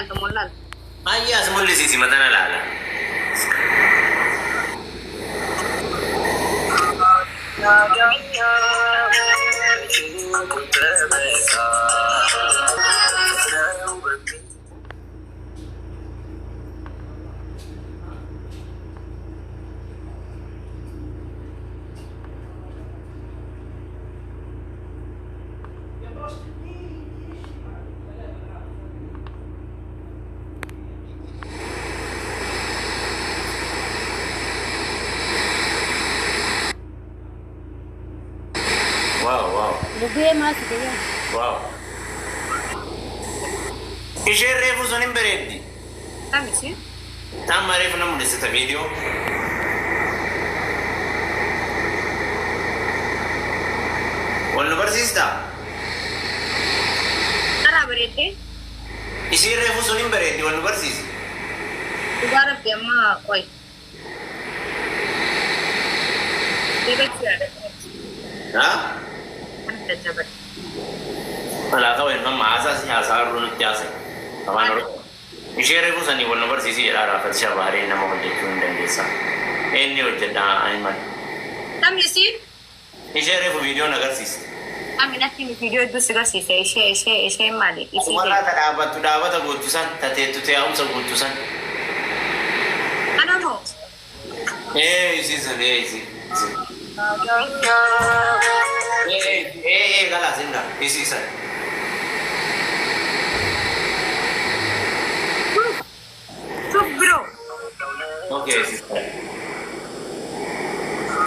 لالتو مولال أي أسمول لي سيسي مثلا لا واو لبيه ما سبيه واو إيش الريفو زونين بريدي تامسي تام ريفو نمو لسه فيديو والله برسيستا أنا بريدي إيش الريفو زونين بريدي والله برسيس دوباره بيما كوي ها أنا تجربت ولا كوي نم عاساس يا سارون التياسة طبعا إيش الريفو زوني والله برسيسي لا رافت شبارين نمو كجيتون دنديسا إني وجدنا أيمن تامسي إيش الريفو فيديو نغرسيس أمي نحكي فيديو دوس غسيسة إيش مالي ولا تدابت غوتوسان تتي أمس غوتوسان أنا هو إيه خلاص إندا إيه شوف برو اوكي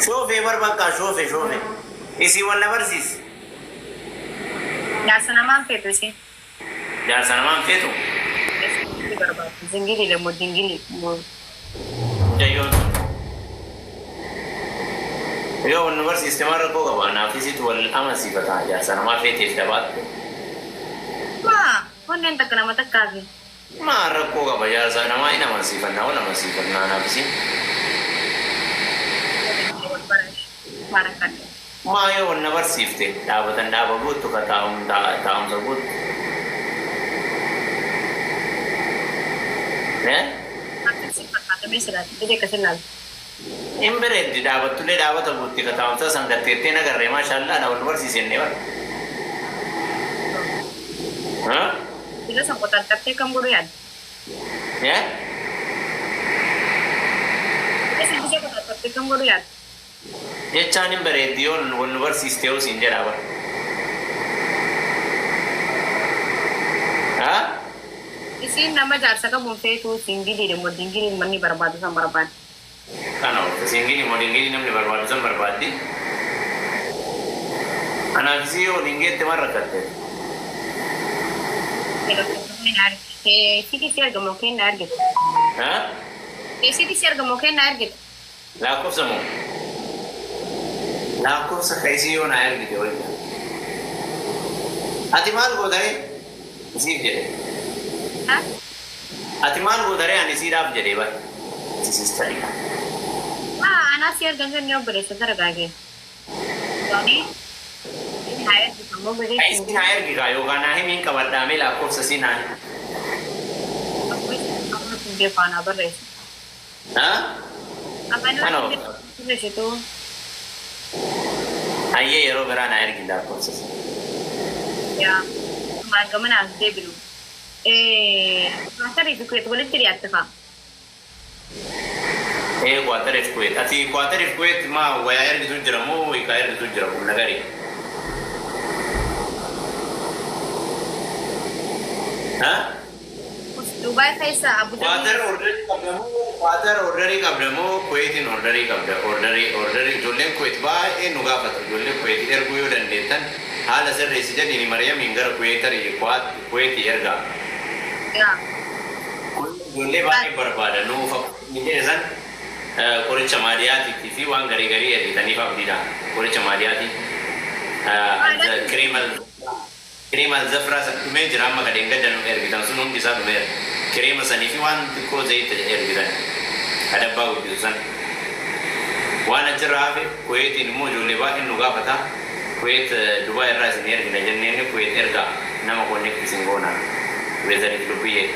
شوفي بربكا شوفي إيسي ولا برسيس يا سلام فيتوسي يا سلام فيتو زنجيلي لمو زنجيلي جايون يو النمبر استمر كوغا وانا فيزيت والامسي بتا يا سلام فيتي استبات ما هون انت كنا متكافي ما ركوغا بيا سلام انا مسي فنا ولا مسي فنا انا بسي ما يو النمبر سيفتي دابتن دابغوت تو تاهم سبوت إمبرد دي دعوة تولي دعوة تبوتي كتاوم سا سنگتيرتين اگر ما شاء الله دعوة نور سيسين نيور ها؟ إلا سنقطة تبتي كم برياد يا؟ إلا سنقطة تبتي كم برياد يچان إمبرد دي ونور سيستيو سينجر دعوة ها؟ إسي نما جارسا ka mumpe tu singili de modingili mani barbadu sam barbad كانوا سينجيني مودينجيني نمني برباد سم برباد دي أنا كسيو لينجيت مرة كتير Siti siarga mungkin nargit. ها؟ Siti siarga mungkin nargit. لا كوف سمو لا كوف سكايسيو ناير كده ولا أتيمال بوداري سيف جري ها؟ أتيمال بوداري أنا سيراب جري بس سيستري أنا siarga kan nyo bere sedar gage. Jadi hayat kamu bere. أي سين ناير كده يوغا ناهي مين كبر دامي لا كوف سين ناهي Aku dia pana bere. ها؟ Apa Ano? Bere situ. أيه يرو برا ناير كده كوف سين Ya, magaman asde bilu. Masa itu kuat boleh ceriat tak? إيه قواتر إفكويت أتي قواتر إفكويت ما وياير كده جرمو ويكاير كده جرمو نغاري ها؟ Dubai kaisa Abu قواتر Dhabi. أوردري قبلمو كويتين أوردري جولين كويت با إيه نغافت جولين كويت إرغويو دندتن حال أسر رئيسي جديني مريم إنغر كويتر يقوات كويت إرغا Ya. جولين باقي بربادا نو فق نجيزن كوري چمادياتي تفي وان غري غري يريدني فابديدا كوري چمادياتي كريمال زفرا سكمي جرام مكدينغا جنو إرغدان سنون ديسا دمير كريم سنيفي وان تكو زيت إرغدان هذا باو بيزن وانا جرافي كويت إنمو جولي باقي نغافتا كويت دبي الرئيس نيرغدان جنيني كويت إرغا نما كونيك تسنغونا ويزاري تلوبيه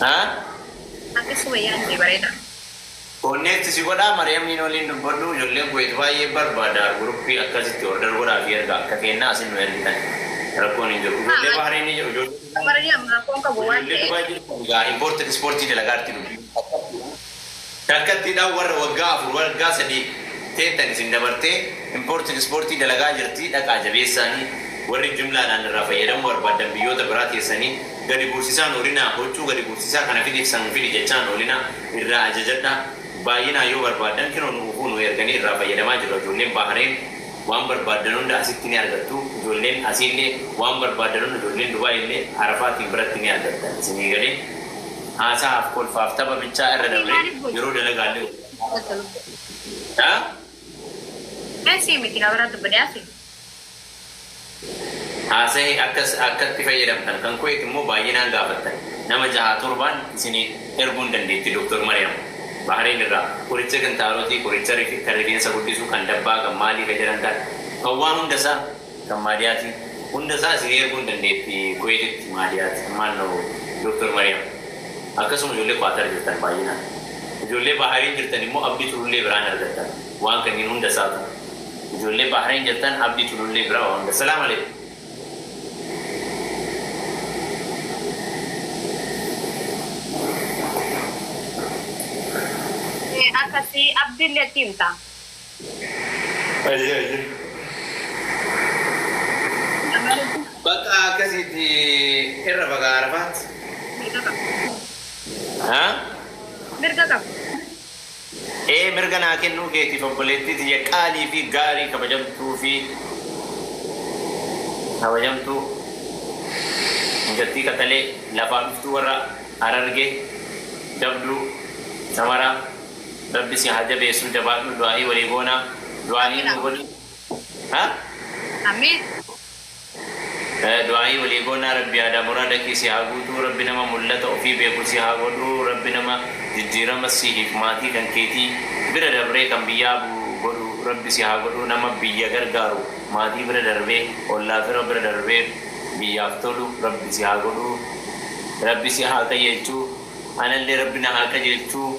Ha? Akkasuma yaadni bareeda. Connect si godha Mariyaamiin waliin dubbadhu ijoolleen kuweet baay'ee barbaada guruppii akkasitti order godhaa fi erga akka kennaa asin nu ergitan rakkoon hin jiru. Ijoollee Bahrein ni jiru ijoollee. Mariyaam rakkoon qabu waan ta'eef. Ijoollee Dubaay jiru gaa imported ispoortii dalagaatti dubbii. Takkattiidhaan warra waggaa 4 waggaa 3 teettan isin dabartee imported ispoortii dalagaa jirti dhaqaa jabeessaanii warri jumlaadhaan irraa fayyadamu barbaadan biyyoota biraa keessanii gadi buusisaan oolinaa gochuu gadi buusisaa kana fidibsan fidi jechaan oolinaa irraa ajajadhaa. Baay'inaan yoo barbaadan kinoon nu erganii irraa fayyadamaa jiru ijoolleen Bahrein waan barbaadan hunda asitti ni argattu ijoolleen asiillee waan barbaadan hunda ijoolleen Dubaay illee Arafaatiin biratti ni argattan isinii galee haasaaf kolfaaf tapha bichaa irra dabree yeroo dalagaallee. Messi miti kabaratu berdasi. Haasa'ee akkatti fayyadamtan kan kuweet immoo baay'inaan gaafattan nama 6-7 isinii erguun dandeetti Dr. Mariyaam. Bahrein irraa qoricha kan taarotii qoricha rifeensa guddisuu kan dabbaa kan maalii kan jedhan kan waan hundasaa kan maadiyaati hundasaa isin erguun dandeetti kuweetitti maadiyaati maannoo Dr. Mariyaam. Akkasuma ijoollee Qaatar jirtan baay'inaan ijoollee Bahrein jirtan immoo abdii tulullee biraan argattan waan kanniin hundasaatu ijoollee Bahrein jirtan abdii tulullee biraa waan hunda. Salaam alaikum. Akasi Abdillah Timta. Aja. Bakka akkasitti irra bagaa Arafaat. Ha? Mirga qaba. Mirga naa kennuu keetiif obboleettii tiyya qaalii fi gaarii kabajamtuu fi kabajamtuu injattii katalee lafaa dhuftuu warra Harargee jabduu samaraa Rabbi si haja beesu jabaadhu du'aa'ii walii goonaa du'aa'ii nu godhi. Ha? Amin. Du'aa'ii walii goonaa Rabbi aadaa muraada keessa haa guutuu Rabbi nama mul'ata ofii beeku si haa godhu Rabbi nama jijjiirama siif maatii kan keetii bira dabree kan biyyaa godhu Rabbi si haa godhu nama biyya gargaaru maatii bira darbee ollaa fira bira darbee biyyaaf tolu Rabbi si haa godhu Rabbi si haa qajeelchuu anallee Rabbi na haa qajeelchuu.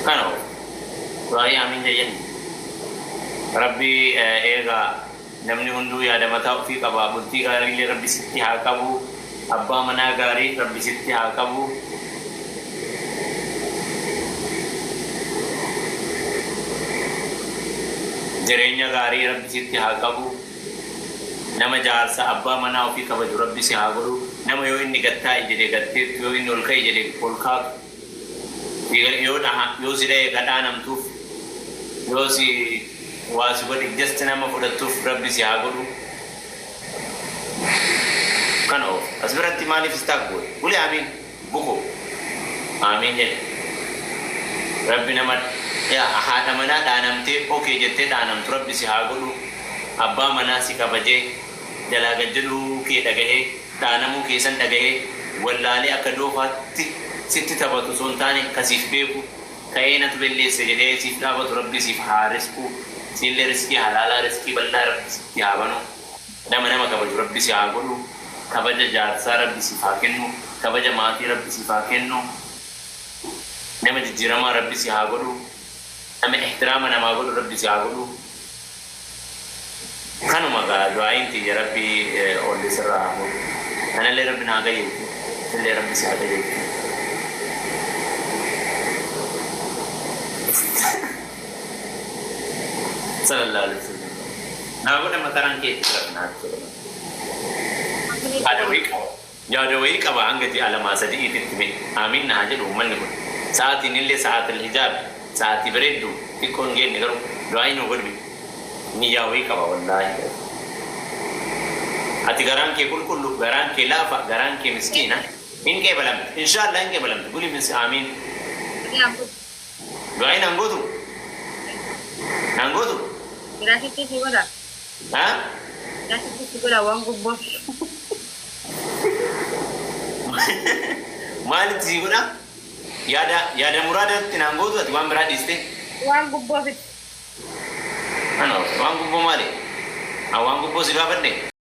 Kano, doai amin jayan. Rabbi ega namni hundu ya ada mata fi qaba bulti gari le Rabbi sitti haa qabu abbaa manaa gaarii Rabbi sitti haa qabu. Jireenya gaarii Rabbi sitti haa qabu. Nama jaarsa abbaa manaa ofii kabaju Rabbi si haa godhu. Nama yoo inni gattaa'e jedhee gatteetu yoo inni ol ka'e jedhee ol kaatu. Yoo si dha'e kadhaanamtuuf yoo si waa si godhe jasti nama fudhattuuf Rabbi si haa godhu. Kana of as biratti maaliif istaak godhe bulee amiin buko amiin jedhe Rabbi nama haadha manaa dhaanamtee okee jettee dhaanamtu Rabbi si haa godhu. Abbaa manaa si kabajee jalaa gajjadhuu kee dhagahee dhaanamuu keessan dhagahee wallaalee akka doofaatti sitti taphatu osoo hin taane kasiif beeku ka'ee natu belleesse jedhee siif dhaabatu Rabbi siif haa risku siillee riskii halaalaa riskii bal'aa Rabbi sitti haa banu nama kabaju Rabbi si haa godhu kabaja jaarsaa Rabbi siif haa kennu kabaja maatii Rabbi siif haa kennu nama jijjiiramaa Rabbi si haa godhu nama ihtiraama namaa godhu Rabbi si haa godhu. Kanuma gaa du'aayin tiyya Rabbi olli sirraa haa godhu anallee Rabbi naa gayeetu illee Rabbi si haa gayeetu. Sallallahu alaihi wasallam. Naa godha mataraan keetti rabnaa jedhama. Yaada wayii qaba hanga ji'a lamaa sadii itti mee amiin naa jedhu uummanni kun sa'aatiin illee sa'aatil hijaab sa'aatii bareeddu xiqqoo hin geenne garuu du'aayin nu godhu niyyaa wayii qaba wallaahi. Ati garaan kee qulqullu garaan kee laafa garaan kee miskiina hin qeebalamte inshaallah hin qeebalamte guli mis amiin. Du'aayin angootu angootu. Gracias si goda. Ha? Gracias si goda wan gubbo. Maalitti si godha? Yaada muraadatti naan gootu ati waan biraa dhiiste? Wan gubbo fit. Ano waan gubboo maali? Waan gubboo si gaafadhe?